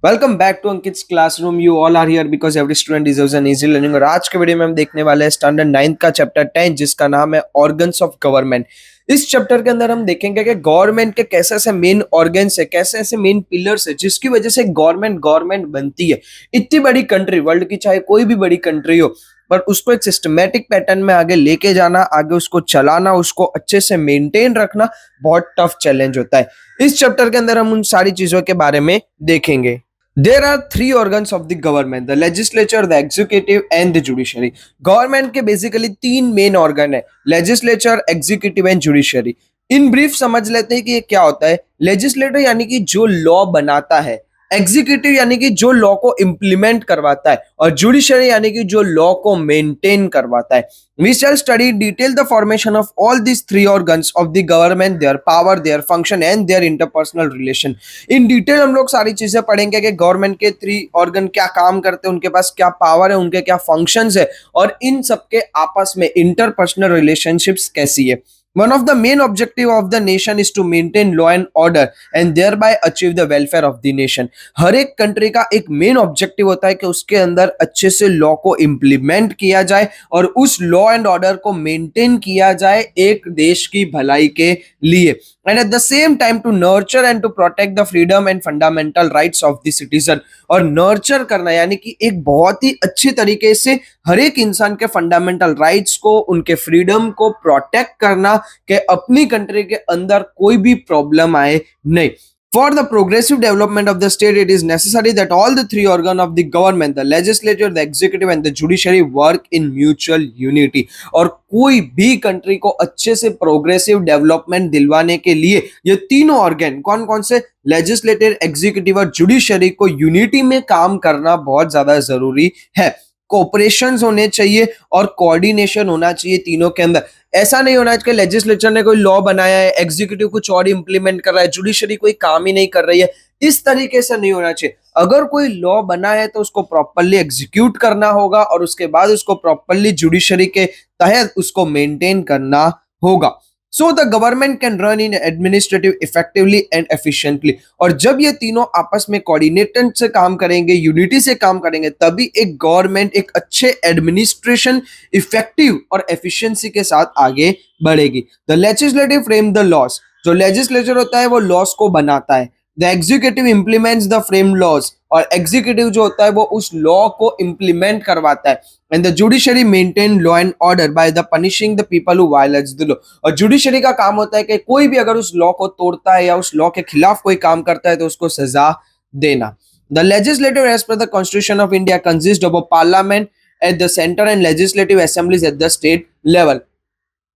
Welcome back to Ankit's classroom. You all are here because every student deserves an easy learning. और आज के video में हम देखने वाले हैं स्टैंडर्ड 9th का चैप्टर 10 जिसका नाम है ऑर्गन्स ऑफ गवर्नमेंट। इस चैप्टर के अंदर हम देखेंगे कि गवर्नमेंट के कैसे ऐसे मेन ऑर्गन्स है, कैसे ऐसे मेन पिलर्स है जिसकी वजह से गवर्नमेंट बनती है। इतनी बड़ी कंट्री, वर्ल्ड की चाहे कोई भी बड़ी कंट्री हो, पर उसको एक सिस्टमेटिक पैटर्न में आगे लेके जाना, आगे उसको चलाना, उसको अच्छे से मेंटेन रखना बहुत टफ चैलेंज होता है। इस चैप्टर के अंदर हम उन सारी चीजों के बारे में देखेंगे। There are three organs of the government: the legislature, the executive, and the judiciary. Government के बेसिकली तीन मेन ऑर्गन है: legislature, executive and judiciary. In brief समझ लेते हैं कि ये क्या होता है। लेजिस्लेटर यानी कि जो लॉ बनाता है, एग्जीक्यूटिव यानी कि जो लॉ को इंप्लीमेंट करवाता है, और जुडिशरी यानी कि जो लॉ को मेंटेन करवाता है। We shall study in detail the formation of all these three organs of the government, their power, their function and their interpersonal relation. In detail हम लोग सारी चीजें पढ़ेंगे कि गवर्नमेंट के थ्री ऑर्गन क्या काम करते हैं, उनके पास क्या पावर है, उनके क्या फंक्शंस है, और इन सबके आपस में इंटरपर्सनल रिलेशनशिप्स कैसी है। One of the main objective of the nation is to maintain law and order and thereby achieve the welfare of the nation. हर एक कंट्री का एक मेन ऑब्जेक्टिव होता है कि उसके अंदर अच्छे से लॉ को इम्प्लीमेंट किया जाए और उस लॉ एंड ऑर्डर को मेंटेन किया जाए एक देश की भलाई के लिए, and at the same time to nurture and to protect the freedom and fundamental rights of the citizen. और नर्चर करना यानी कि एक बहुत ही अच्छी तरीके से हर एक इंसान के फंडामेंटल राइट्स को, उनके फ्रीडम को प्रोटेक्ट करना कि अपनी कंट्री के अंदर कोई भी प्रॉब्लम आए नहीं। For the progressive development of the state, it is necessary that all the three organs of the government, the legislature, the executive and the judiciary work in mutual unity. और कोई भी country को अच्छे से progressive development दिलवाने के लिए ये तीनों ऑर्गन, कौन कौन से, लेजिस्लेटिव, एग्जीक्यूटिव और जुडिशरी, को यूनिटी में काम करना बहुत ज्यादा जरूरी है। कोऑपरेशन होने चाहिए और कोऑर्डिनेशन होना चाहिए तीनों के अंदर। ऐसा नहीं होना चाहिए कि लेजिस्लेचर ने कोई लॉ बनाया है, एग्जीक्यूटिव कुछ और इंप्लीमेंट कर रहा है, जुडिशरी कोई काम ही नहीं कर रही है। इस तरीके से नहीं होना चाहिए। अगर कोई लॉ बना है तो उसको प्रॉपर्ली एग्जीक्यूट करना होगा और उसके बाद उसको प्रॉपर्ली जुडिशरी के तहत उसको मेंटेन करना होगा। So the government can run in administrative effectively and efficiently. और जब ये तीनों आपस में कोऑर्डिनेशन से काम करेंगे, यूनिटी से काम करेंगे, तभी एक गवर्नमेंट एक अच्छे एडमिनिस्ट्रेशन, इफेक्टिव और एफिशिएंसी के साथ आगे बढ़ेगी। The legislative frame the laws. जो लेजिस्लेचर होता है वो लॉज को बनाता है। The executive implements the frame laws. और एग्जीक्यूटिव जो होता है वो उस लॉ को इम्प्लीमेंट करवाता है। And the judiciary maintain law and order by the punishing the people who violets the law. और जुडिशरी का काम होता है कि कोई भी अगर उस लॉ को तोड़ता है या उस लॉ के खिलाफ कोई काम करता है तो उसको सजा देना। The legislative as per the constitution of India consist of a parliament at the centre and legislative assemblies at the state level.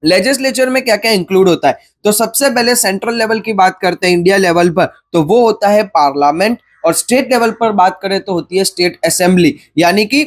Legislature में क्या क्या इंक्लूड होता है, तो सबसे पहले सेंट्रल लेवल की बात करते हैं इंडिया लेवल पर, तो वो होता है पार्लियामेंट। और स्टेट लेवल पर बात करें तो होती है स्टेट असेंबली यानी कि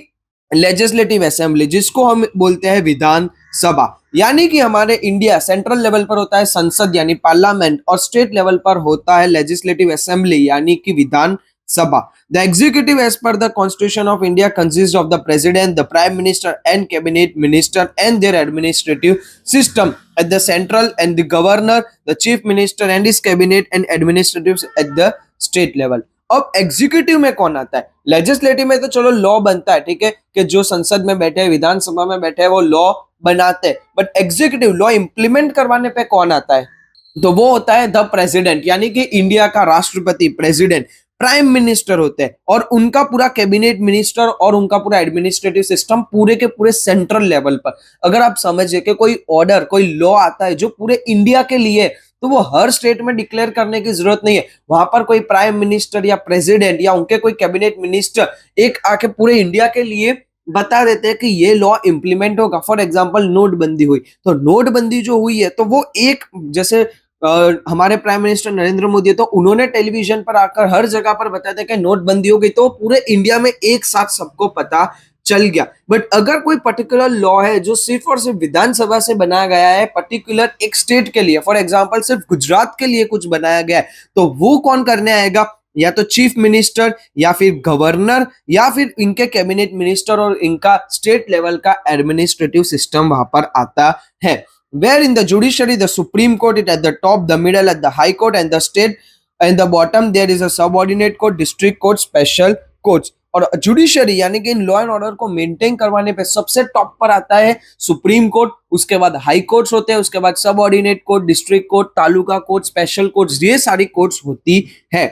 लेजिस्लेटिव असेंबली, जिसको हम बोलते हैं विधान सभा। यानी कि हमारे इंडिया सेंट्रल लेवल पर होता है संसद यानी पार्लियामेंट, और स्टेट लेवल पर होता है लेजिस्लेटिव असेंबली यानी कि Vidhan Sabha. The executive as per the constitution of India consist of the president, the prime minister and cabinet minister and their administrative system at the central, and the governor, the chief minister and his cabinet and administrative at the state level. अब executive में कौन आता है? Legislative में तो चलो law बनता है, ठीक है, कि जो संसद में बैठे हैं, विधानसभा में बैठे हैं, वो लॉ बनाते हैं। बट एग्जीक्यूटिव लॉ इंप्लीमेंट करवाने पे कौन आता है? तो वो होता है द प्रेसिडेंट यानी कि इंडिया का राष्ट्रपति, प्रेसिडेंट। प्राइम मिनिस्टर होते हैं और उनका पूरा कैबिनेट मिनिस्टर और उनका पूरा एडमिनिस्ट्रेटिव सिस्टम पूरे के पूरे सेंट्रल लेवल पर। अगर आप समझे कि कोई ऑर्डर, कोई लॉ आता है जो पूरे इंडिया के लिए, तो वो हर स्टेट में डिक्लेयर करने की जरूरत नहीं है। वहां पर कोई प्राइम मिनिस्टर या प्रेसिडेंट या उनके कोई कैबिनेट मिनिस्टर एक आके पूरे इंडिया के लिए बता देते हैं कि ये लॉ इंप्लीमेंट होगा। फॉर एग्जांपल नोटबंदी हुई, तो नोटबंदी जो हुई है तो वो एक, जैसे हमारे प्राइम मिनिस्टर नरेंद्र मोदी है, तो उन्होंने टेलीविजन पर आकर हर जगह पर बताया था कि नोटबंदी हो गई, तो पूरे इंडिया में एक साथ सबको पता चल गया। बट अगर कोई पर्टिकुलर लॉ है जो सिर्फ और सिर्फ विधानसभा से बनाया गया है, पर्टिकुलर एक स्टेट के लिए, फॉर एग्जांपल सिर्फ गुजरात के लिए कुछ बनाया गया है, तो वो कौन करने आएगा? या तो चीफ मिनिस्टर या फिर गवर्नर या फिर इनके कैबिनेट मिनिस्टर, और इनका स्टेट लेवल का एडमिनिस्ट्रेटिव सिस्टम वहां पर आता है। Where in the judiciary, the Supreme Court is at the top, the middle at the High Court, and the state and the bottom there is a subordinate court, district court, special courts. और judiciary यानी कि इन law and order को maintain करवाने पे सबसे top पर आता है सुप्रीम कोर्ट, उसके बाद हाई कोर्ट्स होते हैं, उसके बाद subordinate court, district court, taluka court, special courts, ये सारी कोर्ट्स होती है।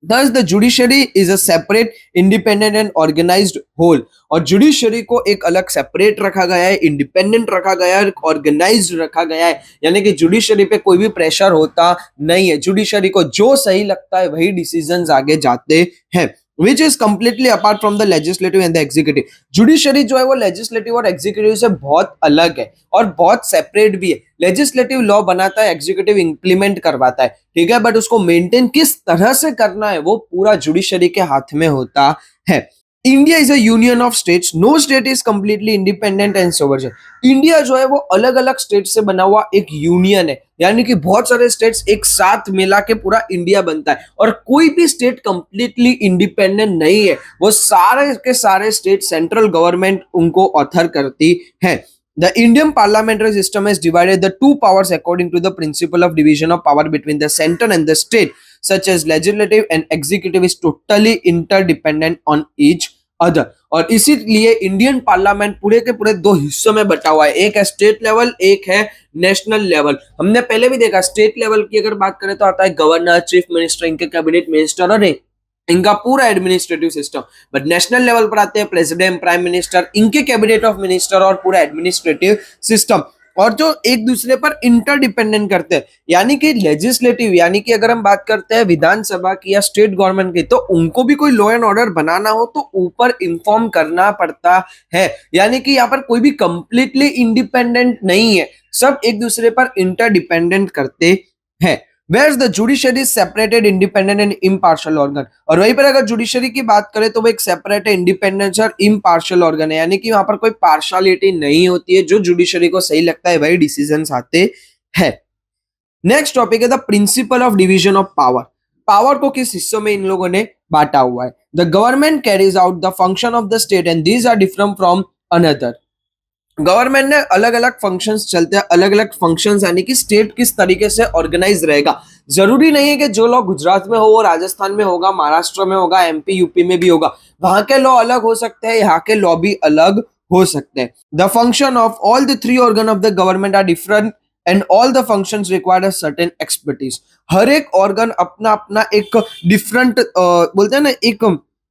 Thus, the judiciary is a separate, independent and organized whole। और जुडिशरी को एक अलग सेपरेट रखा गया है, इंडिपेंडेंट रखा गया है, ऑर्गेनाइज्ड रखा गया है, यानी कि जुडिशरी पे कोई भी प्रेशर होता नहीं है। जुडिशरी को जो सही लगता है वही डिसीजंस आगे जाते हैं, which is completely apart from the legislative and the executive। Judiciary जो है वो लेजिस्लेटिव और एग्जीक्यूटिव से बहुत अलग है और बहुत सेपरेट भी है। लेजिस्लेटिव लॉ बनाता है, एग्जीक्यूटिव इंप्लीमेंट करवाता है, ठीक है, बट उसको मेंटेन किस तरह से करना है वो पूरा जुडिशरी के हाथ में होता है। India is a union of states, no state is completely independent and sovereign. India जो है वो अलग अलग स्टेट से बना हुआ एक यूनियन है, यानी कि बहुत सारे स्टेट्स एक साथ मिला के पूरा इंडिया बनता है, और कोई भी स्टेट कंप्लीटली इंडिपेंडेंट नहीं है, वो सारे के सारे स्टेट सेंट्रल गवर्नमेंट उनको ऑथर करती है। The Indian parliamentary system has divided the two powers according to the principle of division of power between the center and the state, such as legislative and executive is totally interdependent on each other। और इसीलिए Indian parliament पूरे के पूरे दो हिस्सों में बटा हुआ है, एक है स्टेट लेवल, एक है नेशनल लेवल। हमने पहले भी देखा स्टेट लेवल की अगर बात करें तो आता है गवर्नर, चीफ मिनिस्टर, इनके कैबिनेट मिनिस्टर और इनका पूरा administrative system. But national level पर आते हैं प्रेसिडेंट, प्राइम मिनिस्टर, इनके कैबिनेट ऑफ मिनिस्टर और पूरा एडमिनिस्ट्रेटिव सिस्टम, और जो एक दूसरे पर इंटरडिपेंडेंट करते हैं। यानी कि लेजिस्लेटिव यानी कि अगर हम बात करते हैं विधानसभा की या स्टेट गवर्नमेंट की, तो उनको भी कोई लॉ एंड ऑर्डर बनाना हो तो ऊपर इन्फॉर्म करना पड़ता है, यानी कि यहाँ पर कोई भी कंप्लीटली इंडिपेंडेंट नहीं है, सब एक दूसरे पर इंटरडिपेंडेंट करते हैं। Whereas the judiciary is separated, independent and impartial organ। और वहीं पर अगर जुडिशरी की बात करें तो वो एक सेपरेट है, इंडिपेंडेंट और इम्पार्शियल ऑर्गन है, यानी कि वहां पर कोई पार्शियलिटी नहीं होती है, जो जुडिशरी को सही लगता है वही डिसीजंस आते हैं। नेक्स्ट टॉपिक है the principle of division of power. Power को किस हिस्सों में इन लोगों ने बांटा हुआ है। The government carries out the function of the state and these are different from another. Government ने अलग अलग फंक्शंस चलते हैं, अलग अलग फंक्शंस, यानी कि स्टेट किस तरीके से ऑर्गेनाइज रहेगा। जरूरी नहीं है कि जो लॉ गुजरात में हो वो राजस्थान में होगा, महाराष्ट्र में होगा, एमपी यूपी में भी होगा, वहां के लॉ अलग हो सकते हैं, यहाँ के लॉ भी अलग हो सकते हैं। The function of all the three organ of the government are different and all the functions required a certain expertise. हर एक ऑर्गन अपना अपना एक डिफरेंट बोलते हैं ना, एक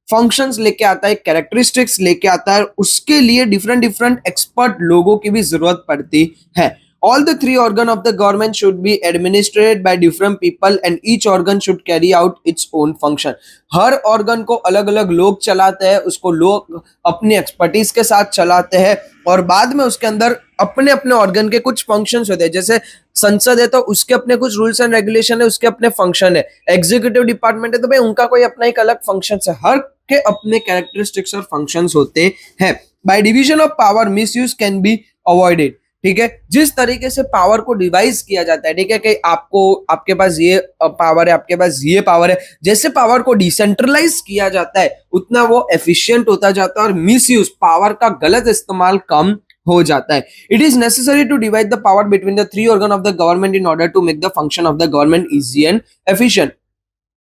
फंक्शंस लेके आता है, कैरेक्टरिस्टिक्स लेके आता है, उसके लिए डिफरेंट डिफरेंट एक्सपर्ट लोगों की भी जरूरत पड़ती है। All the three organ of the government should be administered by different people and each organ should carry out its own function। Her organ को अलग अलग लोग चलाते हैं, उसको लोग अपनी एक्सपर्टीज के साथ चलाते हैं, और बाद में उसके अंदर अपने अपने ऑर्गन के कुछ फंक्शंस होते हैं। जैसे संसद है तो उसके अपने कुछ रूल्स एंड रेगुलेशन है, उसके अपने फंक्शन है। एग्जीक्यूटिव डिपार्टमेंट है तो भाई उनका कोई अपना एक अलग फंक्शन है, हर के अपने कैरेक्टरिस्टिक्स और फंक्शंस होते हैं। By division of power misuse can be avoided. ठीक है, जिस तरीके से पावर को डिवाइस किया जाता है, ठीक है, कि आपको आपके पास ये पावर है, आपके पास ये पावर है, जैसे पावर को डिसेंट्रलाइज किया जाता है उतना वो एफिशिएंट होता जाता है और मिसयूज पावर का गलत इस्तेमाल कम हो जाता है। It is necessary to divide the power between the three organ of the government in order to make the function of the government easy and efficient.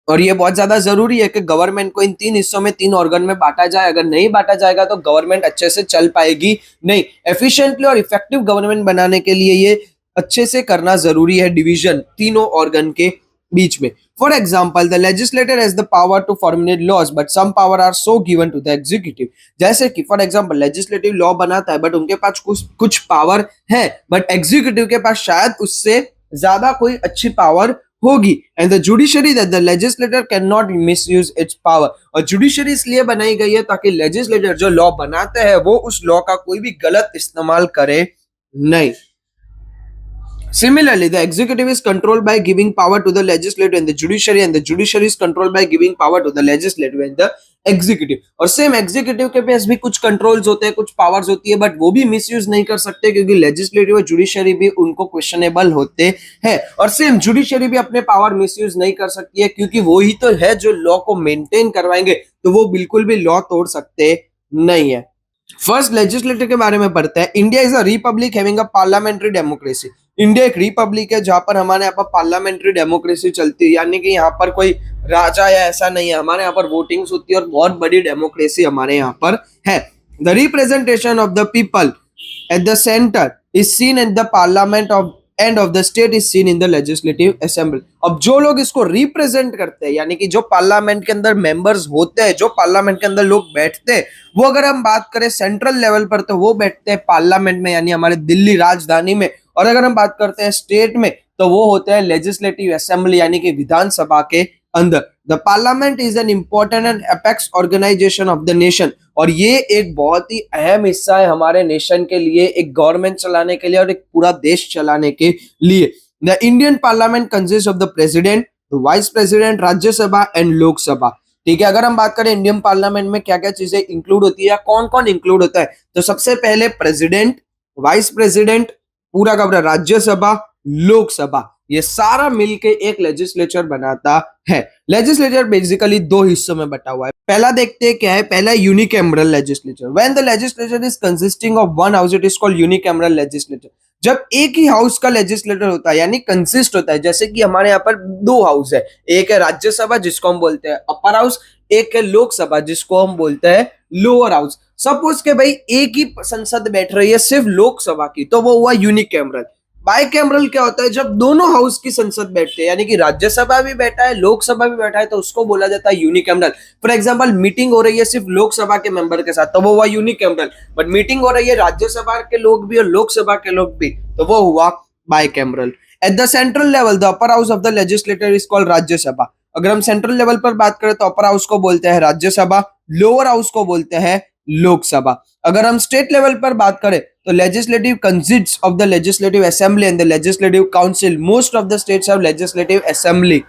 और ये बहुत ज्यादा जरूरी है कि गवर्नमेंट को इन तीन हिस्सों में, तीन ऑर्गन में बांटा जाए। अगर नहीं बांटा जाएगा तो गवर्नमेंट अच्छे से चल पाएगी नहीं। एफिशिएंटली और इफेक्टिव गवर्नमेंट बनाने के लिए ये अच्छे से करना जरूरी है, डिवीजन तीनों ऑर्गन के बीच में। For example, the legislator has the power to formulate laws but some power are so given to the executive. जैसे कि फॉर एग्जाम्पल लेजिस्लेटिव लॉ बनाता है बट उनके पास कुछ पावर है, बट एग्जीक्यूटिव के पास शायद उससे ज्यादा कोई अच्छी पावर होगी। And the judiciary that the legislator can not misuse it's power. और जुडिशरी इसलिए बनाई गई है ताकि लेजिस्लेटर जो लॉ बनाते हैं वो उस लॉ का कोई भी गलत इस्तेमाल करे नहीं। Similarly, the executive is controlled by giving power to the legislative and the judiciary is controlled by giving power to the legislative and the executive। और सेम एग्जीक्यूटिव के पास भी कुछ कंट्रोल्स होते हैं, कुछ पावर्स होती है, बट वो भी मिसयूज नहीं कर सकते क्योंकि लेजिस्लेटिव और जुडिशरी भी उनको क्वेश्चनेबल होते हैं। और सेम जुडिशरी भी अपने पावर मिसयूज नहीं कर सकती है क्योंकि वो ही तो है जो लॉ को मेंटेन करवाएंगे, तो वो बिल्कुल भी लॉ तोड़ सकते नहीं है। फर्स्ट लेजिस्लेटिव के बारे में पढ़ते हैं। India is a republic having a parliamentary democracy. India एक रिपब्लिक है जहां पर हमारे यहाँ पर पार्लियामेंट्री डेमोक्रेसी चलती है, यानी कि यहाँ पर कोई राजा या ऐसा नहीं है, हमारे यहाँ पर वोटिंग्स होती है और बहुत बड़ी डेमोक्रेसी हमारे यहाँ पर है। The representation of the people at the centre is seen in the parliament of end of the state is seen in the legislative assembly. अब जो लोग इसको रिप्रेजेंट करते हैं, यानी कि जो पार्लियामेंट के अंदर मेंबर्स होते हैं, जो पार्लियामेंट के अंदर लोग बैठते हैं, वो अगर हम बात करें सेंट्रल लेवल पर तो वो बैठते हैं पार्लियामेंट में, यानी हमारे दिल्ली राजधानी में। और अगर हम बात करते हैं स्टेट में तो वो होते हैं लेजिस्लेटिव असेंबली, यानी कि विधानसभा के अंदर। The parliament is an important and apex organisation of the nation, और ये एक बहुत ही अहम हिस्सा है हमारे नेशन के लिए, एक गवर्नमेंट चलाने के लिए और एक पूरा देश चलाने के लिए। The Indian parliament consist of the president, the vice president, Rajya Sabha and Lok Sabha. ठीक है, अगर हम बात करें इंडियन पार्लियामेंट में क्या क्या चीजें इंक्लूड होती है या कौन कौन इंक्लूड होता है, तो सबसे पहले प्रेसिडेंट, वाइस प्रेसिडेंट, पूरा का पूरा राज्यसभा, लोकसभा, ये सारा मिलके एक लेजिस्लेचर बनाता है। लेजिस्लेचर बेसिकली दो हिस्सों में बटा हुआ है। पहला देखते हैं क्या है, पहला unicameral legislature. When the legislature is consisting of one house it is called unicameral legislature. जब एक ही हाउस का लेजिस्लेटर होता है, यानी कंसिस्ट होता है, जैसे कि हमारे यहाँ पर दो हाउस है, एक है राज्यसभा जिसको हम बोलते हैं अपर हाउस, एक है लोकसभा जिसको हम बोलते हैं लोअर हाउस। सपोज के भाई एक ही संसद बैठ रही है सिर्फ लोकसभा की, तो वो हुआ यूनिकैमरल। बाइकैमरल क्या होता है, जब दोनों हाउस की संसद बैठते हैं, यानी कि राज्यसभा भी बैठा है लोकसभा भी बैठा है, तो उसको बोला जाता है यूनिकैमरल। फॉर एग्जांपल मीटिंग हो रही है सिर्फ लोकसभा के मेंबर के साथ, तो वो हुआ यूनिकैमरल। बट मीटिंग हो रही है राज्यसभा के लोग भी और लोकसभा के लोग भी, तो वो हुआ bicameral. Eight the central level the upper house of the legislator is called Rajya Sabha. अगर हम सेंट्रल लेवल पर बात करें तो अपर हाउस को बोलते हैं राज्यसभा, लोअर हाउस को बोलते हैं लोकसभा। अगर हम स्टेट लेवल पर बात करें तो legislative consists of the legislative assembly and the legislative council. Most of the states have legislative assembly.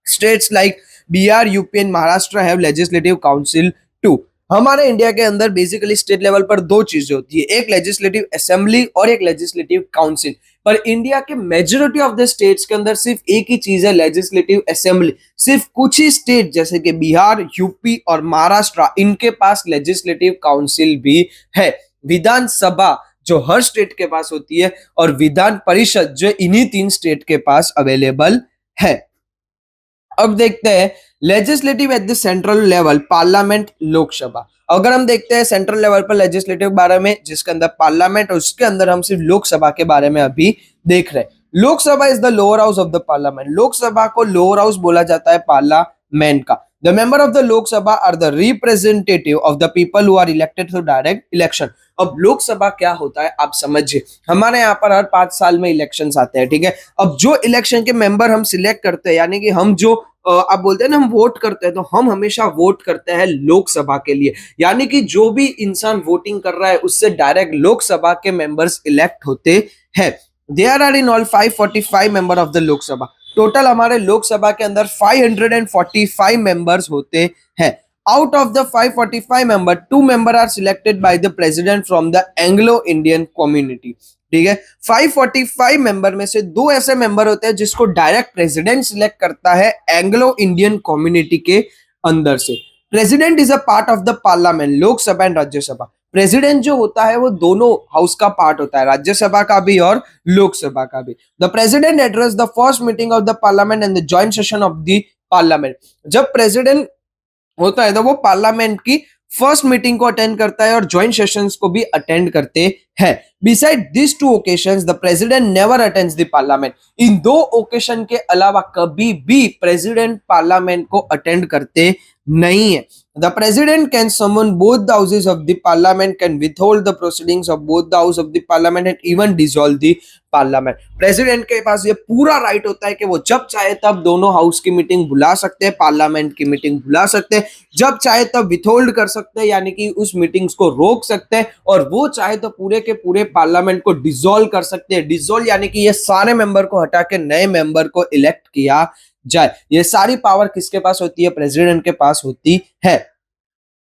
States like Bihar, UP and Maharashtra have legislative council too. हमारे इंडिया के अंदर बेसिकली स्टेट लेवल पर दो चीजें होती है, एक लेजिस्लेटिव असेंबली और एक लेजिस्लेटिव काउंसिल। पर इंडिया के मेजोरिटी ऑफ द स्टेट्स के अंदर सिर्फ एक ही चीज है, लेजिस्लेटिव असेंबली। सिर्फ कुछ ही स्टेट जैसे कि बिहार, यूपी और महाराष्ट्र, इनके पास लेजिस्लेटिव काउंसिल भी है। विधानसभा जो हर स्टेट के पास होती है और विधान परिषद जो इन्हीं तीन स्टेट के पास अवेलेबल है। अब देखते हैं legislative eight the central level, parliament, Lok Sabha. अगर हम देखते हैं सेंट्रल लेवल पर लेजिस्लेटिव बारे में, जिसके अंदर पार्लियामेंट, उसके अंदर हम सिर्फ लोकसभा के बारे में अभी देख रहे हैं। Lok Sabha is the lower house of the parliament. Lok Sabha को लोअर हाउस बोला जाता है पार्लियामेंट का। The member of the Lok Sabha are the representative of the people who are elected through direct election. अब लोकसभा क्या होता है आप समझिए, हमारे यहाँ पर हर 5 साल में इलेक्शंस आते हैं, ठीक है। अब जो इलेक्शन के मेंबर हम सिलेक्ट करते हैं, यानी कि हम जो आप बोलते हैं ना हम वोट करते हैं, तो हम हमेशा वोट करते हैं लोकसभा के लिए, यानी कि जो भी इंसान वोटिंग कर रहा है उससे डायरेक्ट लोकसभा के मेंबर्स इलेक्ट होते हैं। There are in all 545 member of the Lok Sabha. Total हमारे लोकसभा के अंदर 545 मेंबर्स होते हैं। Out of the 545 member, 2 member are selected by the president from the Anglo Indian community. ठीक है, 545 मेंबर में से 2 ऐसे मेंबर होते हैं जिसको डायरेक्ट प्रेसिडेंट सिलेक्ट करता है एंग्लो इंडियन कम्युनिटी के अंदर से। President is a part of the parliament, Lok Sabha and Rajya Sabha. President जो होता है वो दोनों हाउस का पार्ट होता है, राज्यसभा का भी और लोकसभा का भी। The president address the first meeting of the parliament and the joint session of the parliament. जब प्रेसिडेंट होता है तो वो पार्लियामेंट की फर्स्ट मीटिंग को अटेंड करता है और ज्वाइंट सेशंस को भी अटेंड करते हैं। Beside this 2 occasions the president never attends the parliament. In 2 occasion के अलावा कभी भी प्रेसिडेंट पार्लियामेंट को अटेंड करते नहीं है। The president can summon both the houses of the parliament, can withhold the proceedings of both the house of the parliament and even dissolve the parliament. President के पास ये पूरा राइट होता है कि वो जब चाहे तब दोनों हाउस की मीटिंग बुला सकते हैं, पार्लियामेंट की मीटिंग बुला सकते हैं, जब चाहे तब विथहोल्ड कर सकते हैं, यानी कि उस मीटिंग्स को रोक सकते हैं, और वो चाहे तो पूरे के पूरे पार्लियामेंट को डिसॉल्व कर सकते हैं। डिसॉल्व यानी कि ये सारे मेंबर को हटा के नए मेंबर को इलेक्ट किया जाए। ये सारी पावर किसके पास होती है? प्रेसिडेंट के पास होती है।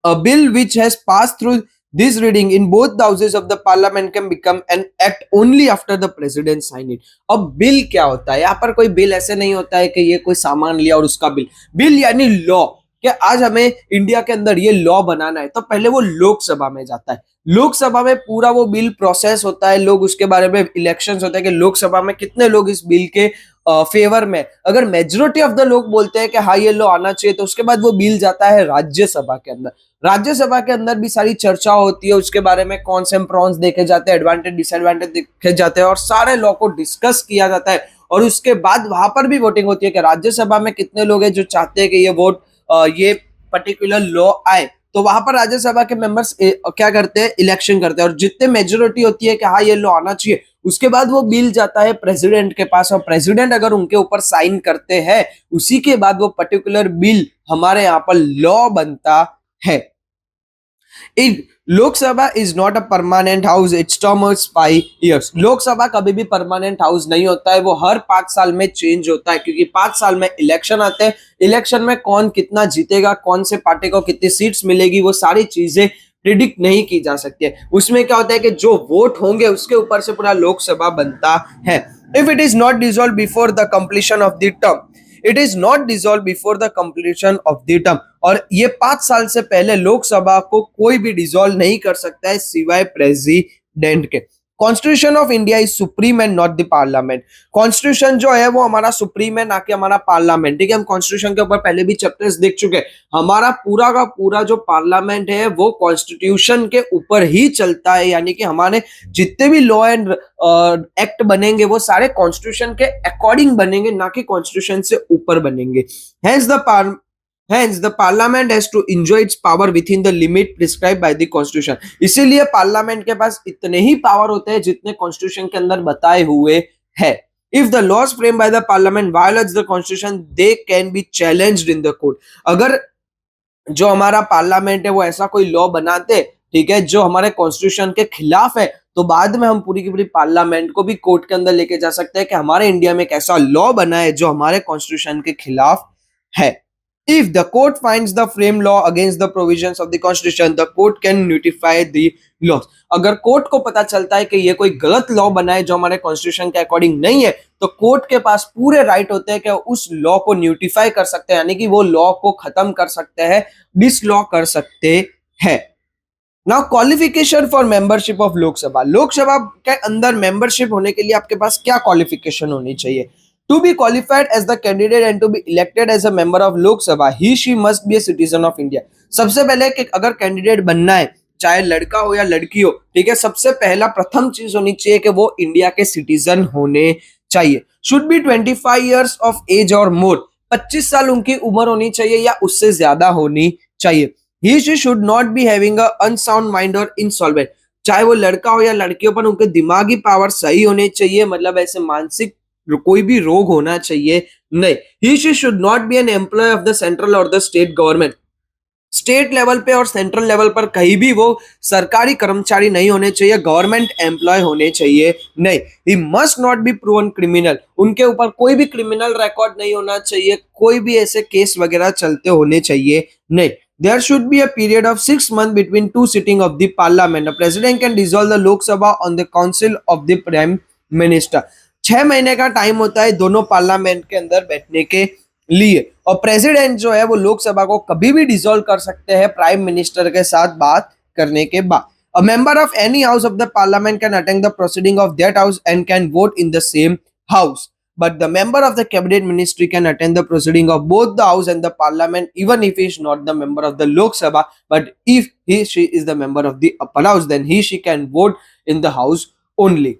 A bill which has passed through this reading in both the houses of the parliament can become an act only after the president sign it. अब बिल क्या होता है? यहाँ पर कोई बिल ऐसे नहीं होता है कि ये कोई सामान लिया और उसका बिल। बिल यानी लॉ। कि आज हमें इंडिया के अंदर ये लॉ बनाना है, तो पहले वो लोकसभा में जाता है। लोकसभा में पूरा वो बिल प्रोसेस होता है, लोग उसके बारे में इलेक्शंस होते हैं कि लोकसभा में कितने लोग इस बिल के फेवर में, अगर मेजोरिटी ऑफ द लोग बोलते हैं कि हाँ ये लॉ आना चाहिए, तो उसके बाद वो बिल जाता है राज्यसभा के अंदर। राज्यसभा के अंदर भी सारी चर्चा होती है, उसके बारे में कौन से प्रॉन्स देखे जाते हैं, एडवांटेज डिसएडवांटेज देखे जाते हैं, और सारे लॉ को डिस्कस किया जाता है। और उसके बाद वहां पर भी वोटिंग होती है कि राज्यसभा में कितने लोग हैं जो चाहते हैं कि ये पर्टिकुलर लॉ आए। तो वहां पर राज्यसभा के मेंबर्स क्या करते हैं, इलेक्शन करते हैं, और जितने मेजोरिटी होती है कि हाँ ये लॉ आना चाहिए, उसके बाद वो बिल जाता है प्रेसिडेंट के पास, और प्रेसिडेंट अगर उनके ऊपर साइन करते हैं, उसी के बाद वो पर्टिकुलर बिल हमारे यहाँ पर लॉ बनता है। Lok Sabha is not a permanent house, it's term is 5 years। Lok Sabha कभी भी परमानेंट हाउस नहीं होता है, वो हर 5 साल में चेंज होता है, क्योंकि 5 साल में इलेक्शन आते हैं। इलेक्शन में कौन कितना जीतेगा, कौन से पार्टी को कितनी सीट्स मिलेगी, वो सारी चीजें प्रिडिक्ट नहीं की जा सकती है। उसमें क्या होता है कि जो वोट होंगे उसके ऊपर से पूरा लोकसभा बनता है। If it is not dissolve before the completion of the term, it is not dissolve before the completion of the term. और ये 5 साल से पहले लोकसभा को कोई भी डिसॉल्व नहीं कर सकता है सिवाय प्रेसिडेंट के। Constitution of India is supreme and not the parliament. Constitution जो है वो हमारा सुप्रीम है, ना कि हमारा पार्लियामेंट। ठीक है, हम कॉन्स्टिट्यूशन के ऊपर पहले भी चैप्टर्स देख चुके हैं। हमारा पूरा का पूरा जो पार्लियामेंट है वो कॉन्स्टिट्यूशन के ऊपर ही चलता है, यानी कि हमारे जितने भी लॉ एंड एक्ट बनेंगे वो सारे कॉन्स्टिट्यूशन के अकॉर्डिंग बनेंगे, ना कि कॉन्स्टिट्यूशन से ऊपर बनेंगे। Hence, the parliament has to enjoy its power within the limit prescribed by the constitution। इसीलिए पार्लियामेंट के पास इतने ही पावर होते हैं जितने कॉन्स्टिट्यूशन के अंदर बताए हुए हैं। If the laws framed by the parliament violates the constitution, they can be challenged in the court। अगर जो हमारा पार्लियामेंट है वो ऐसा कोई लॉ बनाते, ठीक है, जो हमारे कॉन्स्टिट्यूशन के खिलाफ है, तो बाद में हम पूरी की पूरी पार्लियामेंट को भी कोर्ट के अंदर लेके जा सकते हैं कि हमारे इंडिया में एक ऐसा लॉ बना है जो हमारे कॉन्स्टिट्यूशन के खिलाफ है। If the court finds the frame law against the provisions of the constitution, the court can notify the laws। अगर कोर्ट को पता चलता है कि ये कोई गलत लॉ बना है जो हमारे कॉन्स्टिट्यूशन के अकॉर्डिंग नहीं है, तो कोर्ट के पास पूरे राइट होते हैं कि उस लॉ को न्यूटिफाई कर सकते हैं, यानी कि वो लॉ को खत्म कर सकते हैं, डिसलॉ कर सकते हैं। Now qualification for membership of Lok Sabha. Lok Sabha के अंदर मेंबरशिप होने के लिए आपके पास क्या क्वालिफिकेशन होनी चाहिए? To be qualified as the candidate and to be elected as a member of Lok Sabha, he she must be a citizen of India। सबसे पहले कि अगर कैंडिडेट बनना है, चाहे लड़का हो या लड़की हो, ठीक है, सबसे पहला प्रथम चीज होनी चाहिए कि वो इंडिया के सिटीजन होने चाहिए। Should be 25 years of age or more। 25 साल उनकी उम्र होनी चाहिए या उससे ज्यादा होनी चाहिए। He she should not be having a unsound mind or insolvent। चाहे वो लड़का हो या लड़की हो, पर उनके दिमागी पावर सही होने चाहिए, मतलब ऐसे मानसिक कोई भी रोग होना चाहिए नहीं। He she should not be an employ of the central और the state government. State level पे और सेंट्रल लेवल पर कहीं भी वो सरकारी कर्मचारी नहीं होने चाहिए, गवर्नमेंट एम्प्लॉय होने चाहिए नहीं। He must not be proven criminal. उनके ऊपर कोई भी क्रिमिनल रिकॉर्ड नहीं होना चाहिए, कोई भी ऐसे केस वगैरह चलते होने चाहिए नहीं। There should be a period of 6 months between two sitting of the parliament। The president can dissolve the Lok Sabha on the council of the prime minister। 6 महीने का टाइम होता है दोनों पार्लियामेंट के अंदर बैठने के लिए, और प्रेसिडेंट जो है वो लोकसभा को कभी भी डिसॉल्व कर सकते हैं प्राइम मिनिस्टर के साथ बात करने के बाद। A member of any house of the parliament can attend the proceeding of that house and can vote in the same house, but the member of the cabinet ministry can attend the proceeding of both the house and the parliament even if he is not the member of the Lok Sabha, but if he she is the member of the upper house then he she can vote in the house only।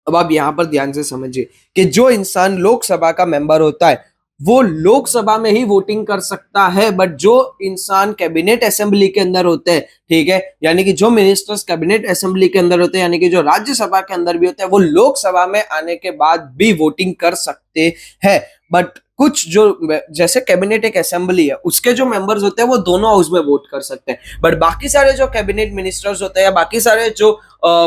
अब आप यहां पर ध्यान से समझिए कि जो इंसान लोकसभा का मेंबर होता है वो लोकसभा में ही वोटिंग कर सकता है, बट जो इंसान कैबिनेट असेंबली के अंदर होते हैं, ठीक है, यानी कि जो मिनिस्टर्स कैबिनेट असेंबली के अंदर होते हैं, यानी कि जो राज्यसभा के अंदर भी होते हैं, वो लोकसभा में आने के बाद भी वोटिंग कर सकते हैं। बट कुछ जो जैसे कैबिनेट एक असेंबली है, उसके जो मेंबर्स होते हैं वो दोनों हाउस में वोट कर सकते हैं, बट बाकी सारे जो कैबिनेट मिनिस्टर्स होते हैं या बाकी सारे जो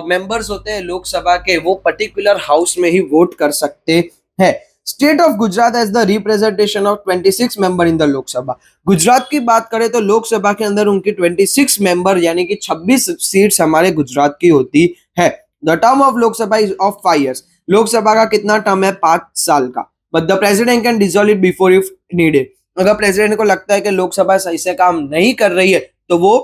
मेंबर्स होते हैं लोकसभा के, वो पर्टिकुलर हाउस में ही वोट कर सकते हैं। State of Gujarat has the representation of 26 member in the Lok Sabha. Gujarat की बात करें तो लोकसभा के अंदर उनकी 26 मेंबर यानी कि 26 सीट्स हमारे गुजरात की होती है। The term of Lok Sabha is of 5 years। Lok Sabha का कितना टर्म है? 5 साल का। But the president can dissolve it before if needed. अगर प्रेसिडेंट को लगता है कि लोकसभा सही से काम नहीं कर रही है तो वो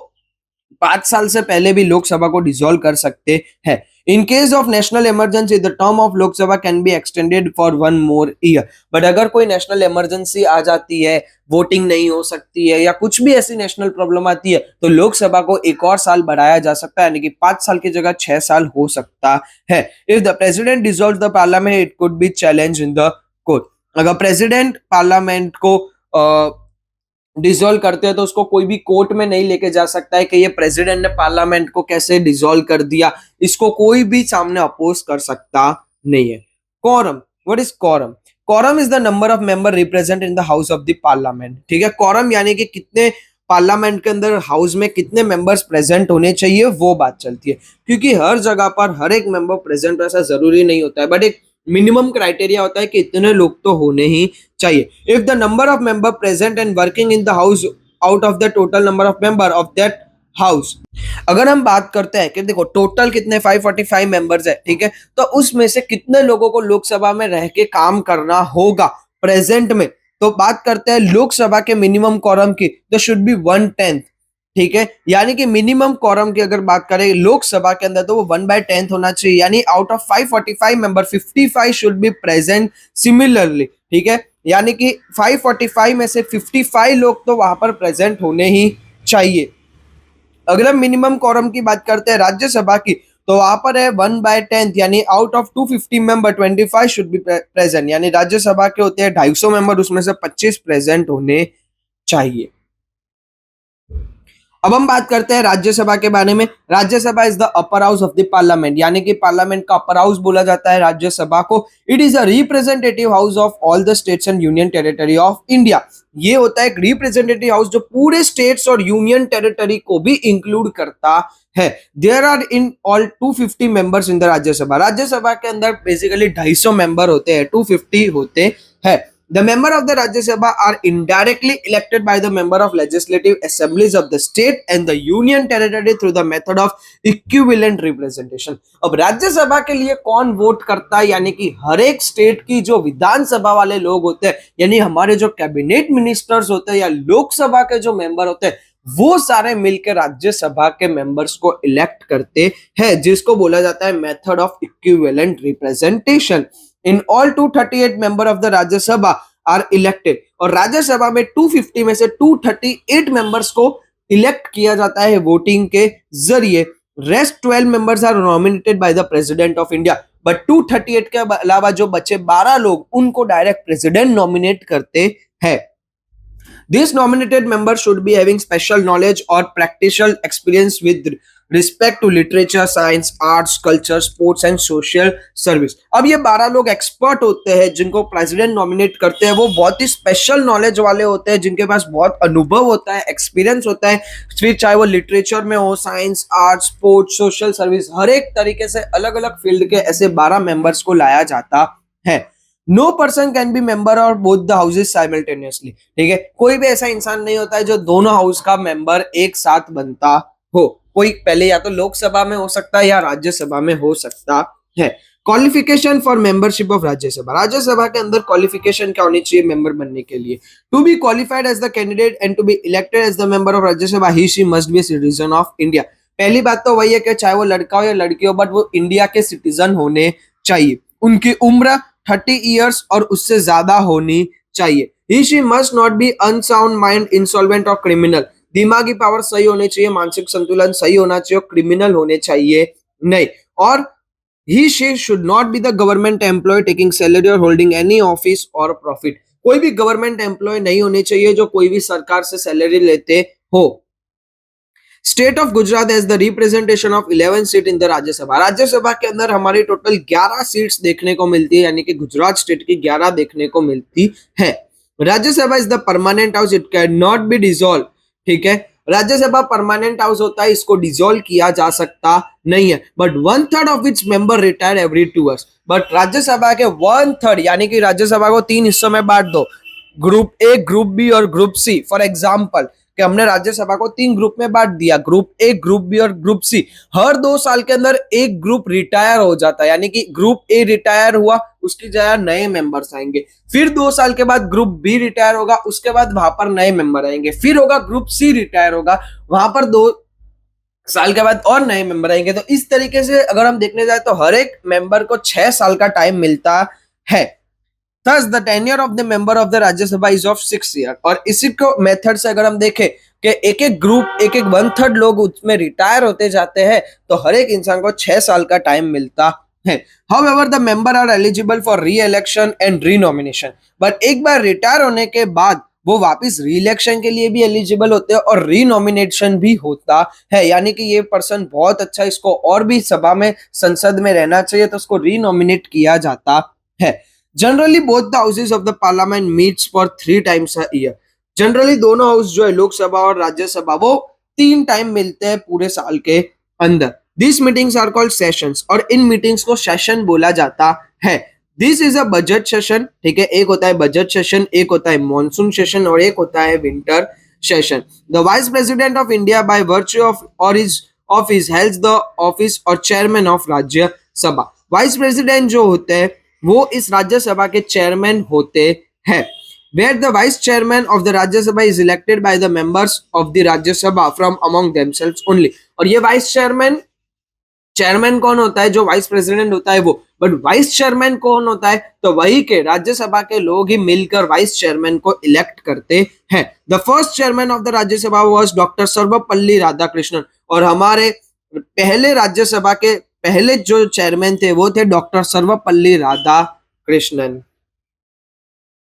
5 साल से पहले भी लोकसभा को डिसॉल्व कर सकते हैं। In case of national emergency the term of Lok Sabha can be extended for 1 more year। But अगर कोई नेशनल इमरजेंसी आ जाती है, वोटिंग नहीं हो सकती है या कुछ भी ऐसी नेशनल प्रॉब्लम आती है तो लोकसभा को एक और साल बढ़ाया जा सकता है, यानी कि 5 साल की जगह 6 साल हो सकता है। If the president dissolve the parliament it could be challenge in the court. अगर प्रेसिडेंट पार्लियामेंट को डिसॉल्व करते हैं तो उसको कोई भी कोर्ट में नहीं लेके जा सकता है कि ये प्रेसिडेंट ने पार्लियामेंट को कैसे डिसॉल्व कर दिया, इसको कोई भी सामने अपोज कर सकता नहीं है। Quorum, what is quorum? Quorum is the number of member represent in the house of the parliament. ठीक है, कोरम यानी कि कितने पार्लियामेंट के अंदर हाउस में कितने मेंबर्स प्रेजेंट होने चाहिए वो बात चलती है, क्योंकि हर जगह पर हर एक मेंबर प्रेजेंट ऐसा जरूरी नहीं होता है, बट एक मिनिमम क्राइटेरिया होता है कि इतने लोग तो होने ही चाहिए। If the number of member present and working in the house out of the total number of member of that house, अगर हम बात करते हैं कि देखो टोटल कितने 545 मेंबर्स है, ठीक है, तो उसमें से कितने लोगों को लोकसभा में रह के काम करना होगा प्रेजेंट में, तो बात करते हैं लोकसभा के मिनिमम कोरम की, तो शुड बी 1/10। ठीक है, यानी कि मिनिमम कोरम की अगर बात करें लोकसभा के अंदर तो वो 1/10 होना चाहिए, यानी out of 545 member 55 should be present similarly. ठीक है, यानी कि 545 में से 55 लोग तो वहां पर प्रेजेंट होने ही चाहिए। अगर हम मिनिमम कोरम की बात करते हैं राज्यसभा की तो वहां पर है 1/10, यानी out of 250 member 25 should be present, यानी राज्यसभा के होते हैं 250 मेंबर, उसमें से 25 प्रेजेंट होने चाहिए। अब हम बात करते हैं राज्यसभा के बारे में। Rajya Sabha is the upper house of the parliament, यानी कि पार्लियामेंट का अपर हाउस बोला जाता है राज्यसभा को। It is a representative house of all the states and union territory of India. ये होता है एक रिप्रेजेंटेटिव हाउस जो पूरे स्टेट्स और यूनियन टेरिटरी को भी इंक्लूड करता है। There are in all 250 members in the Rajya Sabha. Rajya Sabha के अंदर बेसिकली 250 मेंबर होते हैं, 250 होते हैं। The member of the Rajya Sabha are indirectly elected by the member of legislative assemblies of the state and the union territory through the method of equivalent representation। अब राज्यसभा के लिए कौन वोट करता है, यानी कि हर एक स्टेट की जो विधानसभा वाले लोग होते हैं, यानी हमारे जो कैबिनेट मिनिस्टर्स होते हैं या लोकसभा के जो मेंबर होते हैं, वो सारे मिलकर राज्यसभा के मेंबर्स को इलेक्ट करते हैं, जिसको बोला जाता है method of equivalent representation. In all 238 member of the Rajya Sabha are elected, और राज्यसभा में 250 में से 238 मेंबर्स को इलेक्ट किया जाता है वोटिंग के जरिए। Rest 12 members are nominated by the president of India, but 238 के अलावा जो बचे 12 लोग उनको डायरेक्ट प्रेसिडेंट नॉमिनेट करते हैं। These nominated members should be having special knowledge or practical experience with respect to literature, science, arts, culture, sports and social service। अब ये 12 लोग एक्सपर्ट होते हैं जिनको प्रेसिडेंट नॉमिनेट करते हैं, वो बहुत ही स्पेशल नॉलेज वाले होते हैं, जिनके पास बहुत अनुभव होता है, एक्सपीरियंस होता है, फिर चाहे वो लिटरेचर में हो, science, arts, sports, social service, हर एक तरीके से अलग अलग फील्ड के ऐसे 12 मेंबर्स को लाया जाता है। No person can be member और बोथ द हाउसेस साइमल्टेनियसली। ठीक है, कोई भी ऐसा इंसान नहीं होता है जो दोनों हाउस का मेंबर एक साथ बनता हो। कोई पहले या तो लोकसभा में हो सकता है या राज्यसभा में हो सकता है। Qualification for membership of Rajya Sabha. Rajya Sabha के अंदर क्वालिफिकेशन क्या होनी चाहिए मेंबर बनने के लिए? To be qualified as the candidate and to be elected as the member of Rajya Sabha he she must be citizen of India. पहली बात तो वही है कि चाहे वो लड़का हो या लड़की हो, बट वो इंडिया के सिटीजन होने चाहिए। उनकी उम्र 30 इयर्स और उससे ज्यादा होनी चाहिए। He she must not be unsound mind, insolvent और criminal। दिमागी पावर सही होनी चाहिए, मानसिक संतुलन सही होना चाहिए, क्रिमिनल होने चाहिए नहीं। और he she should not be the government employee taking salary or holding any office or profit। कोई भी गवर्नमेंट एम्प्लॉय नहीं होने चाहिए जो कोई भी सरकार से सैलरी लेते हो। State of Gujarat has the representation of 11 seat in the Rajya Sabha. Rajya Sabha के अंदर हमारी टोटल 11 सीट्स देखने को मिलती है, यानी कि गुजरात स्टेट की 11 देखने को मिलती है। Rajya Sabha is the permanent house, it can not be dissolve. ठीक है, राज्यसभा परमानेंट हाउस होता है, इसको डिसॉल्व किया जा सकता नहीं है, but 1/3 of its member retire every 2 years। But Rajya Sabha के 1/3 यानी कि राज्यसभा को 3 हिस्सों में बांट दो, ग्रुप ए, ग्रुप बी और ग्रुप सी। फॉर एग्जाम्पल कि हमने राज्यसभा को 3 ग्रुप में बांट दिया, ग्रुप ए, ग्रुप बी और ग्रुप सी। हर 2 साल के अंदर एक ग्रुप रिटायर हो जाता है, यानी कि ग्रुप ए रिटायर हुआ, उसकी जगह नए मेंबर्स आएंगे। फिर 2 साल के बाद ग्रुप बी रिटायर होगा, उसके बाद वहां पर नए मेंबर आएंगे। फिर होगा ग्रुप सी रिटायर होगा, वहां पर 2 साल के बाद और नए मेंबर आएंगे। तो इस तरीके से अगर हम देखने जाए तो हर एक मेंबर को 6 साल का टाइम मिलता है। Thus, the tenure of the member of the Rajya Sabha is of 6 year। और इसी को मेथड से अगर हम देखें कि एक एक ग्रुप, एक एक 1/3 लोग उसमें रिटायर होते जाते हैं, तो हर एक इंसान को 6 साल का टाइम मिलता है। However, the member are eligible for re-election and re-nomination। But एक बार रिटायर होने के बाद वो वापस री-इलेक्शन के लिए भी एलिजिबल होते हैं और री-नॉमिनेशन भी होता है, यानी कि ये पर्सन बहुत अच्छा, इसको और भी सभा में, संसद में रहना चाहिए, तो उसको री-नॉमिनेट किया जाता है। Generally both the houses of the parliament meets for 3 times a year. Generally दोनों हाउस जो है, लोकसभा और राज्यसभा, वो 3 टाइम मिलते हैं पूरे साल के अंदर। This meetings are called sessions, और इन मीटिंग्स को सेशन बोला जाता है। This is a budget session, ठीक है, एक होता है बजट सेशन, एक होता है मॉनसून सेशन और एक होता है winter session. The vice president of India by virtue of और हिज ऑफिस हेल्ड्स द ऑफिस और chairman of Rajya Sabha. Vice president जो होते हैं वो इस राज्यसभा के चेयरमैन होते हैं। Where the vice chairman of the Rajya Sabha is elected by the members of the Rajya Sabha from among themselves only। और ये वाइस चेयरमैन कौन होता है? जो वाइस प्रेसिडेंट होता है वो। बट वाइस चेयरमैन कौन होता है? तो वही के राज्यसभा के लोग ही मिलकर वाइस चेयरमैन को इलेक्ट करते हैं। The first chairman of the Rajya Sabha was doctor Sarvepalli Radhakrishnan, और हमारे पहले राज्यसभा के पहले जो चेयरमैन थे वो थे डॉक्टर सर्वपल्ली राधाकृष्णन।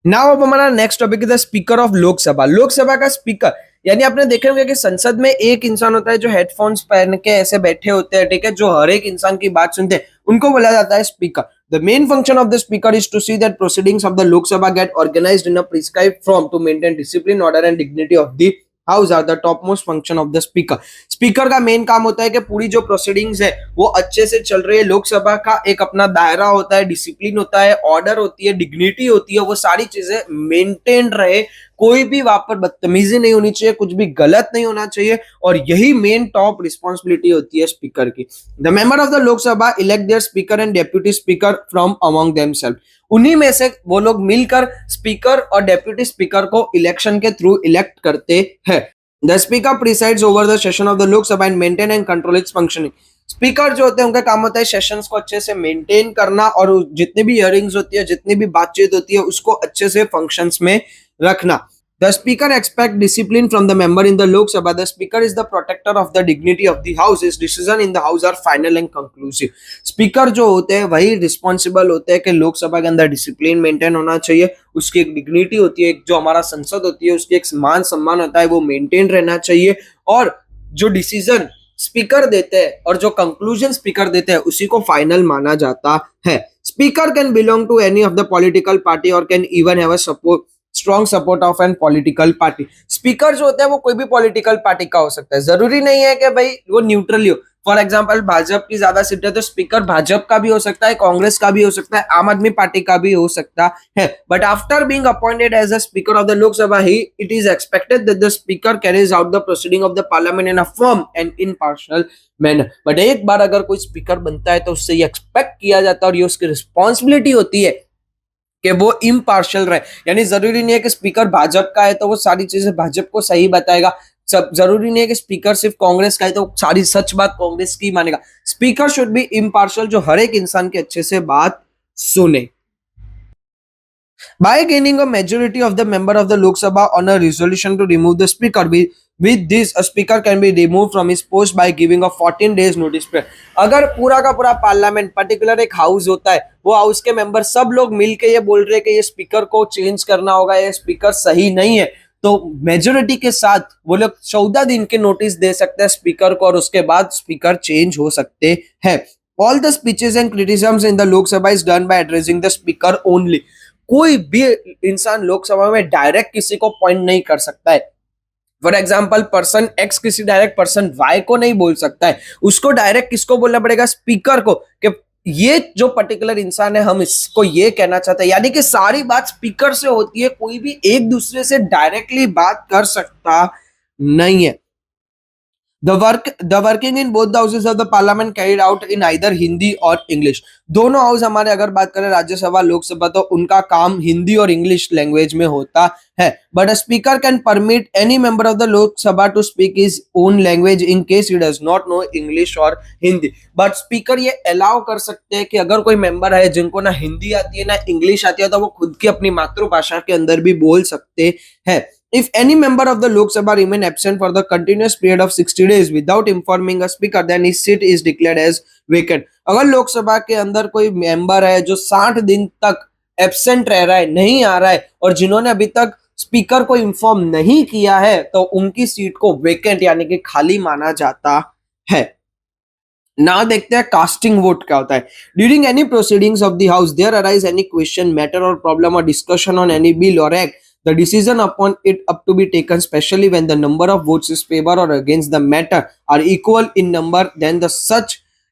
नाउ अब हमारा नेक्स्ट टॉपिक है the speaker of Lok Sabha. Lok Sabha का स्पीकर, यानी आपने देखे होंगे कि संसद में एक इंसान होता है जो हेडफोन्स पहन के ऐसे बैठे होते हैं, ठीक है, जो हर एक इंसान की बात सुनते हैं, उनको बोला जाता है speaker. The main function of the speaker is to see that proceedings of the Lok Sabha get organised in a prescribed form to maintain discipline, order and dignity of the house are the top most function of the speaker. Speaker का main काम होता है कि पूरी जो proceedings है वो अच्छे से चल रही है। लोकसभा का एक अपना दायरा होता है, डिसिप्लिन होता है, ऑर्डर होती है, डिग्निटी होती है, वो सारी चीजें मेंटेन रहे। कोई भी वहां पर बदतमीजी नहीं होनी चाहिए, कुछ भी गलत नहीं होना चाहिए, और यही मेन टॉप रिस्पॉन्सिबिलिटी होती है स्पीकर की। The member of the Lok Sabha elect their speaker and deputy speaker from among themselves. उन्हीं में से वो लोग मिलकर स्पीकर और डेप्यूटी स्पीकर को इलेक्शन के थ्रू इलेक्ट करते हैं। The speaker presides over the session of the Lok Sabha and maintain and control its functioning. Speaker जो होते हैं उनका काम होता है सेशंस को अच्छे से मेंटेन करना, और जितनी भी हियरिंग्स होती है, जितनी भी बातचीत होती है, उसको अच्छे से फंक्शंस में रखना। The speaker expect discipline from the member in the Lok Sabha. The speaker is the protector of the dignity of the house. His decision in the house are final and conclusive. Speaker जो होते हैं वही responsible होते हैं कि लोकसभा के अंदर discipline maintain होना चाहिए, उसकी एक डिग्निटी होती है, जो हमारा संसद होती है उसकी एक मान सम्मान होता है, वो मेंटेन रहना चाहिए, और जो डिसीजन स्पीकर देते हैं और जो कंक्लूजन स्पीकर देते हैं उसी को फाइनल माना जाता है। Speaker can belong to any of the political party और can even have a support strong support of an political party. Speaker जो होता है वो कोई भी पॉलिटिकल पार्टी का हो सकता है, जरूरी नहीं है कि भाई वो न्यूट्रल ही हो। फॉर एग्जांपल भाजपा की ज्यादा सीट है तो स्पीकर भाजपा का भी हो सकता है, कांग्रेस का भी हो सकता है, आम आदमी पार्टी का भी हो सकता है। But after being appointed as a speaker of the Lok Sabha he it is expected that the speaker carries out the proceeding of the parliament in a firm and impartial manner. But एक बार अगर कोई speaker बनता है तो उससे ये expect किया जाता है, और ये उसकी रिस्पॉन्सिबिलिटी होती है कि वो इम्पार्शियल रहे। यानी जरूरी नहीं है कि स्पीकर भाजपा का है तो वो सारी चीजें भाजपा को सही बताएगा, सब जरूरी नहीं है कि स्पीकर सिर्फ कांग्रेस का है तो सारी सच बात कांग्रेस की मानेगा। स्पीकर शुड बी इम्पार्शियल, जो हर एक इंसान के अच्छे से बात सुने। By gaining a majority of the member of the Lok Sabha on a resolution to remove the speaker, with this a speaker can be removed from his post by giving a 14 days notice period। अगर पूरा का पूरा parliament, particular एक house होता है, वो house के member सब लोग मिलके ये बोल रहे हैं कि ये स्पीकर को चेंज करना होगा, ये स्पीकर सही नहीं है, तो मेजोरिटी के साथ वो लोग 14 दिन के नोटिस दे सकते हैं स्पीकर को, और उसके बाद स्पीकर चेंज हो सकते हैं। All the speeches and criticisms in the Lok Sabha is done by addressing the speaker only। कोई भी इंसान लोकसभा में डायरेक्ट किसी को पॉइंट नहीं कर सकता है। फॉर एग्जाम्पल पर्सन एक्स किसी डायरेक्ट पर्सन वाई को नहीं बोल सकता है, उसको डायरेक्ट किसको बोलना पड़ेगा? स्पीकर को, कि ये जो पर्टिकुलर इंसान है हम इसको ये कहना चाहते हैं। यानी कि सारी बात स्पीकर से होती है, कोई भी एक दूसरे से डायरेक्टली बात कर सकता नहीं है। The working in both the houses of the parliament carried out in either Hindi और इंग्लिश। दोनों हाउस हमारे अगर बात करें राज्यसभा लोकसभा तो उनका काम हिंदी और इंग्लिश लैंग्वेज में होता है। But speaker can permit any member of the Lok Sabha to speak his own language in case he does not know English और हिंदी। बट स्पीकर ये अलाउ कर सकते हैं कि अगर कोई मेंबर है जिनको ना हिंदी आती है ना इंग्लिश आती है तो वो खुद की अपनी मातृभाषा के अंदर भी बोल सकते हैं। If any member of the Lok Sabha remain absent for the continuous period of 60 days without informing a speaker, then his seat is declared as vacant. अगर लोकसभा के अंदर कोई मेंबर है जो 60 दिन तक एब्सेंट रह रहा है, नहीं आ रहा है और जिन्होंने अभी तक स्पीकर को इन्फॉर्म नहीं किया है तो उनकी सीट को वेकेंट यानी कि खाली माना जाता है। ना देखते हैं कास्टिंग वोट क्या होता है। During any proceedings of the house there arise any question matter और प्रॉब्लम और डिस्कशन ऑन एनी बिल और act, the decision upon it up to be taken, especially when the number of votes is favor or against the matter are equal in number, then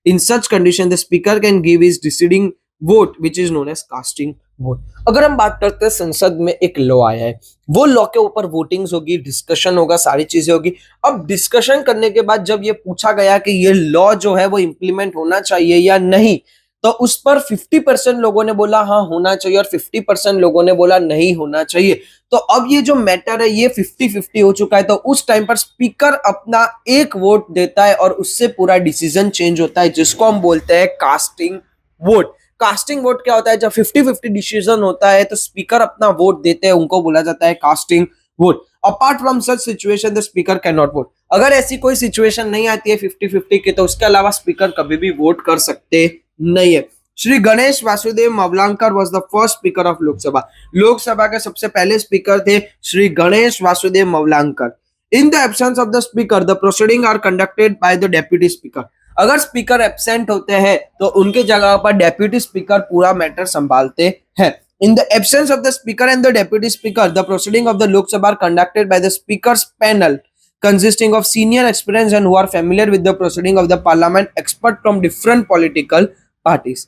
in such condition the speaker can give his deciding vote which is known as casting vote। अगर हम बात करते हैं संसद में एक law आया है, वो लॉ के ऊपर वोटिंग्स होगी, डिस्कशन होगा, सारी चीजें होगी। अब डिस्कशन करने के बाद जब ये पूछा गया कि ये लॉ जो है वो इंप्लीमेंट होना चाहिए या नहीं, तो उस पर 50% लोगों ने बोला हाँ होना चाहिए और 50% लोगों ने बोला नहीं होना चाहिए। तो अब ये जो मैटर है ये 50-50 हो चुका है। तो उस टाइम पर स्पीकर अपना एक वोट देता है और उससे पूरा डिसीजन चेंज होता है, जिसको हम बोलते हैं कास्टिंग वोट। कास्टिंग वोट क्या होता है? जब 50-50 डिसीजन होता है तो स्पीकर अपना वोट देते हैं, उनको बोला जाता है casting vote. Apart from such situation the speaker can not vote. अगर ऐसी कोई सिचुएशन नहीं आती है 50-50 की तो उसके अलावा स्पीकर कभी भी वोट कर सकते नहीं है। Shri Ganesh Vasudev Mavalankar was the first speaker of Lok Sabha. Lok Sabha के सबसे पहले स्पीकर थे Shri Ganesh Vasudev Mavalankar. In the absence of the speaker the proceeding are conducted by the deputy speaker. अगर स्पीकर एब्सेंट होते हैं तो उनके जगह पर डेप्यूटी स्पीकर पूरा मैटर संभालते हैं। In the absence of the speaker and the deputy speaker, the proceeding of the Lok Sabha are conducted by the speaker's panel, consisting of senior experienced and who are familiar with the proceeding of the parliament, expert from different political parties।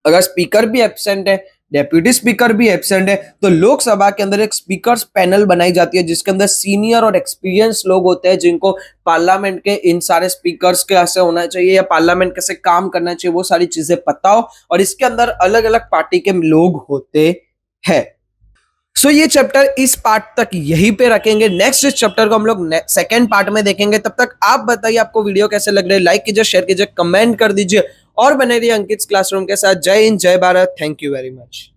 अगर speaker भी absent है, deputy speaker भी absent है, तो लोकसभा के अंदर एक speakers panel बनाई जाती है जिसके अंदर सीनियर और एक्सपीरियंस लोग होते हैं जिनको पार्लियामेंट के इन सारे स्पीकर्स कैसे होना चाहिए या पार्लियामेंट कैसे काम करना चाहिए वो सारी चीजें पता हो, और इसके अंदर अलग अलग पार्टी के लोग होते हैं। सो ये चैप्टर इस पार्ट तक यहीं पे रखेंगे। नेक्स्ट इस चैप्टर को हम लोग सेकेंड पार्ट में देखेंगे। तब तक आप बताइए आपको वीडियो कैसे लग रहे हैं, लाइक कीजिए, शेयर कीजिए, कमेंट कर दीजिए और बने रहिए अंकित क्लासरूम के साथ। जय हिंद, जय Bharat, thank you very much.